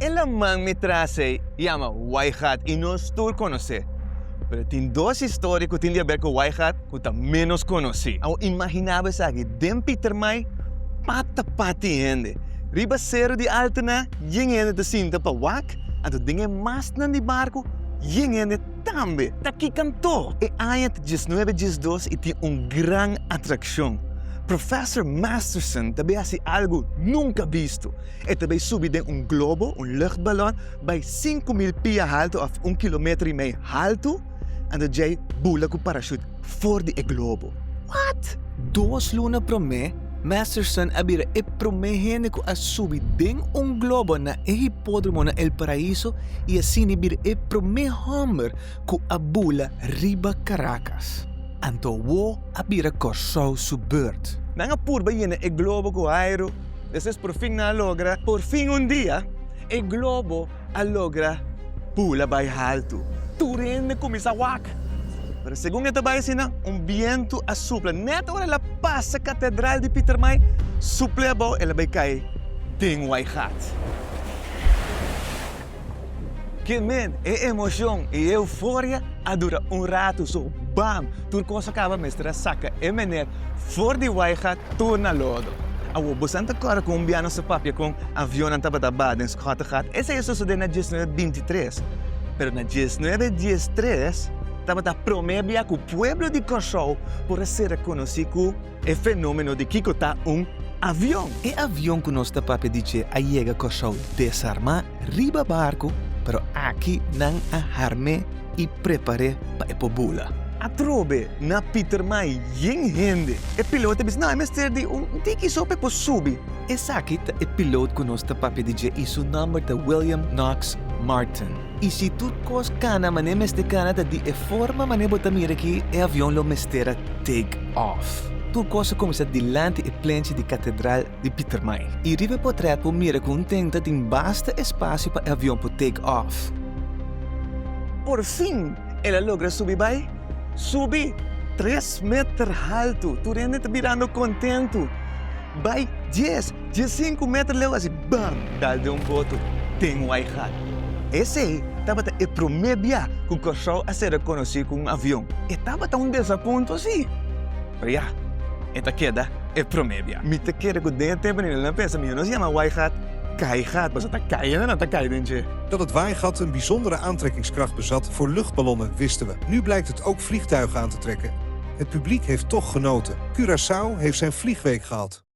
ela man me trace llama Waihat y nos tour conocer. Pero tem dos histórias que tem a ver com Waihat que tá menos conhecido. Eu imaginava que den Peter Mai pata ende. Riba zero de altena, jing ende te sinta pa wak, en tu dinge mas nan di barco, jing ende tambe. Taki canto. E ayat 19-12 e tem gran atracción. Professor Masterson também hace algo nunca visto. E também subi de globo, luchtballon, bij 5.000 pia alto of 1,5 kilometer alto, en dan jij bula com parachute voor die globo. What? 2 lunas pro me, Masterson abira e promehende ko a subi den globo na hipódromo na El Paraíso e assim abira e promehommer ko a bula riba Caracas. Anto wo abira corso su beurt. Nanga purba yene e globo ko aero. Después por fin na logra, por fin un día, e globo a logra pula by alto. Turende comienza wak. Pero según esta vecina, viento a supla. Net ahora la pasa catedral de Peter Mai, suple a bo e la becai tem Waihat. Que men, emoção e euforia dura rato, so bam, tur cosa acaba mestra saca e mener for de Waihat torna lodo. Awo bastante cora com biano sa papia com avião na tabatabada em Scotland. Essa é sucede na 1923. Pero na 1913 estava a prometer que o pueblo de Corsol por ser reconhecido como o fenômeno de que está avião. E avião que nós papia dice a llega Corsol desarmar riba barco, pero aqui não arme e prepare para epobula. A trobe na Peter Mai yin hende. E pilota bis na mister di tiki sope po subi. E sakit e piloto que nós papia dice e su number de William Knox Martin. E se tu cos cana mane meste Canada di e forma mane botamira aqui e avião lo mestera take off. Tu cosa comincia dilante e planche di catedral di Peter Mai. E rive potrebbe mira con tenta tin basta espaço para avião po take off. Por fin, ela logra subir by. Subi 3 metros alto. Tu rende te mirando contento. By 15 metros leu assim, bam, dal de boto. Tem Waihat. Esse estava a prometer que o Corsol a ser reconhecido como avião. E estava a desaponto assim. Mas já, esta queda é prometer. Me te quero que dentro tempo não pensa, não se chama Waihat. Kaigat, maar dat kan je dat kan je. Dat het Waihat een bijzondere aantrekkingskracht bezat voor luchtballonnen wisten we. Nu blijkt het ook vliegtuigen aan te trekken. Het publiek heeft toch genoten. Curaçao heeft zijn vliegweek gehad.